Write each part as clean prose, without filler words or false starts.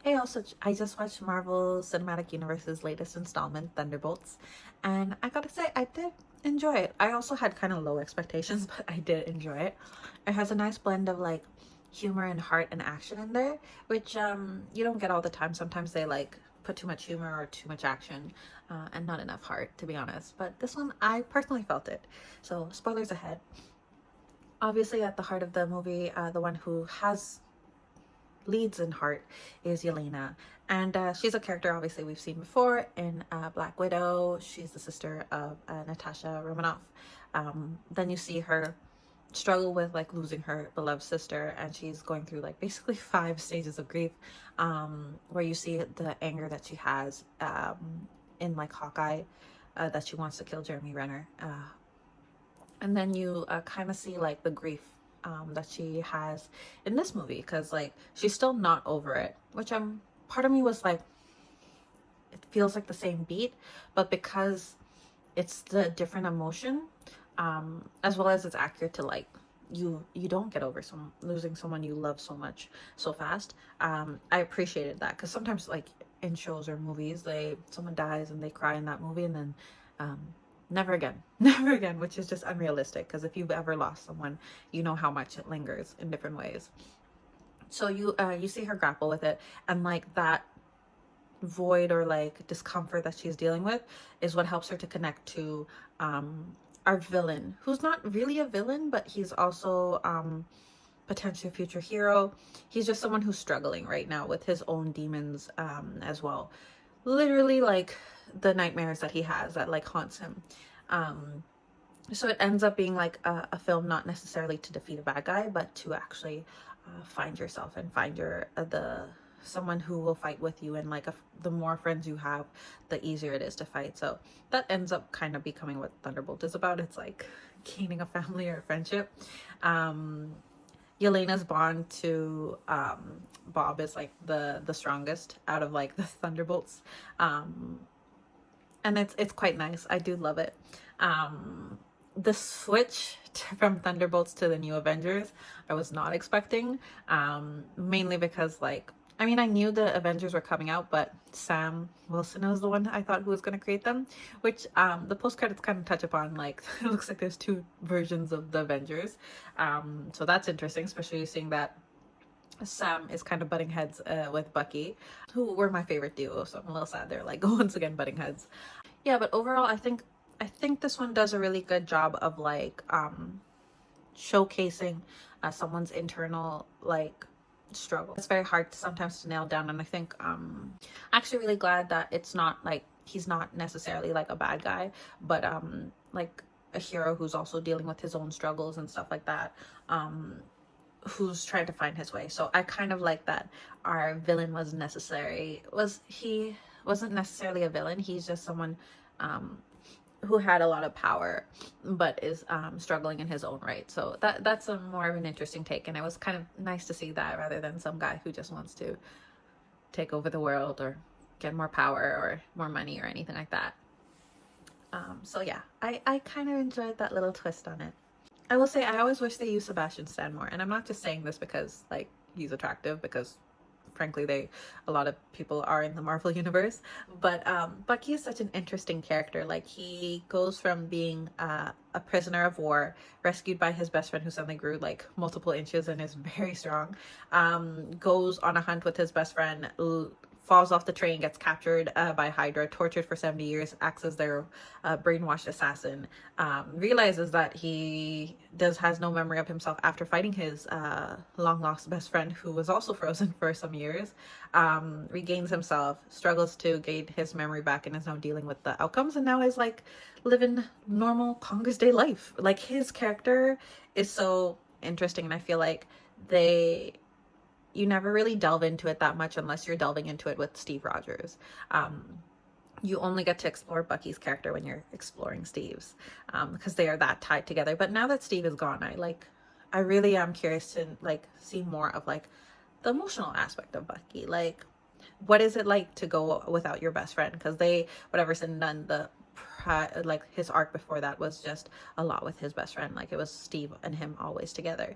Hey, also, I just watched Marvel Cinematic Universe's latest installment, Thunderbolts, and I gotta say, I did enjoy it. I also had kind of low expectations, but I did enjoy it. It has a nice blend of like humor and heart and action in there, which you don't get all the time. Sometimes they like put too much humor or too much action, and not enough heart, to be honest. But this one, I personally felt it. So, spoilers ahead. Obviously, at the heart of the movie, the one who has leads in heart is Yelena. And she's a character obviously we've seen before in Black Widow. She's the sister of Natasha Romanoff. Then you see her struggle with like losing her beloved sister, and she's going through like basically 5 stages of grief, where you see the anger that she has in like Hawkeye, that she wants to kill Jeremy Renner. And then you kind of see like the grief that she has in this movie, because like she's still not over it, which part of me was like, it feels like the same beat, but because it's the different emotion, as well as it's accurate to like you don't get over losing someone you love so much so fast. I appreciated that, because sometimes like in shows or movies, someone dies and they cry in that movie, and then um never again never again, which is just unrealistic, because if you've ever lost someone, you know how much it lingers in different ways. So you see her grapple with it, and like that void or like discomfort that she's dealing with is what helps her to connect to our villain, who's not really a villain, but he's also potentially a future hero. He's just someone who's struggling right now with his own demons, as well. Literally like the nightmares that he has that like haunts him. So it ends up being like a film not necessarily to defeat a bad guy, but to actually find yourself and find your the someone who will fight with you, and like the more friends you have, the easier it is to fight. So that ends up kind of becoming what Thunderbolt is about. It's like gaining a family or a friendship. Yelena's bond to Bob is like the strongest out of like the Thunderbolts, and it's quite nice. I do love it. The switch from Thunderbolts to the New Avengers, I was not expecting, mainly because like, I mean, I knew the Avengers were coming out, but Sam Wilson was the one I thought who was going to create them, which the post credits kind of touch upon. Like, it looks like there's two versions of the Avengers, so that's interesting, especially seeing that Sam is kind of butting heads with Bucky, who were my favorite duo. So I'm a little sad they're like once again butting heads. Yeah, but overall, I think this one does a really good job of like showcasing someone's internal like struggle. It's very hard sometimes to nail down, and I think actually really glad that it's not like he's not necessarily like a bad guy, but like a hero who's also dealing with his own struggles and stuff like that. Who's trying to find his way. So I kind of like that our villain he wasn't necessarily a villain. He's just someone who had a lot of power, but is struggling in his own right. So that's a more of an interesting take, and it was kind of nice to see that, rather than some guy who just wants to take over the world or get more power or more money or anything like that. So yeah, I kind of enjoyed that little twist on it. I will say I always wish they used Sebastian Stan more, and I'm not just saying this because like he's attractive, because frankly a lot of people are in the Marvel universe, but Bucky is such an interesting character. Like, he goes from being a prisoner of war, rescued by his best friend who suddenly grew like multiple inches and is very strong, goes on a hunt with his best friend, falls off the train, gets captured by Hydra, tortured for 70 years, acts as their brainwashed assassin, realizes that he has no memory of himself after fighting his long lost best friend, who was also frozen for some years, regains himself, struggles to gain his memory back, and is now dealing with the outcomes, and now is like living normal Congress Day life. Like, his character is so interesting, and I feel like you never really delve into it that much unless you're delving into it with Steve Rogers. You only get to explore Bucky's character when you're exploring Steve's, because they are that tied together. But now that Steve is gone, I really am curious to like see more of like the emotional aspect of Bucky. Like, what is it like to go without your best friend? Because whatever said and done, like his arc before that was just a lot with his best friend. Like, it was Steve and him always together,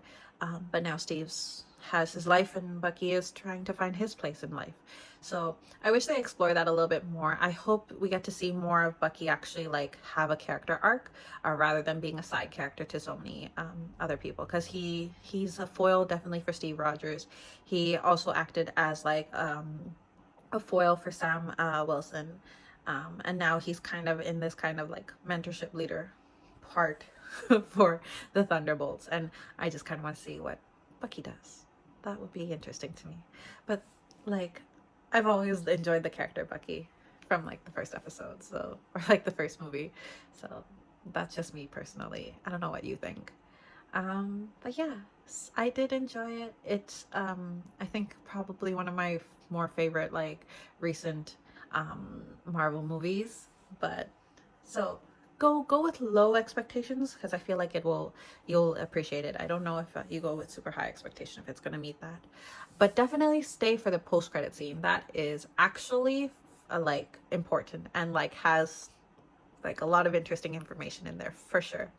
but now Steve's has his life, and Bucky is trying to find his place in life. So I wish they explore that a little bit more. I hope we get to see more of Bucky actually like have a character arc, rather than being a side character to so many other people, because he's a foil definitely for Steve Rogers. He also acted as like a foil for Sam Wilson, and now he's kind of in this kind of like mentorship leader part for the Thunderbolts, and I just kind of want to see what Bucky does. That would be interesting to me. But like, I've always enjoyed the character Bucky from like the first episode, so, or like the first movie. So that's just me personally. I don't know what you think. But yeah, I did enjoy it. It's I think probably one of my more favorite like recent Marvel movies. But so go with low expectations, because I feel like you'll appreciate it. I don't know if you go with super high expectation if it's going to meet that, but definitely stay for the post credit scene. That is actually like important, and like has like a lot of interesting information in there for sure.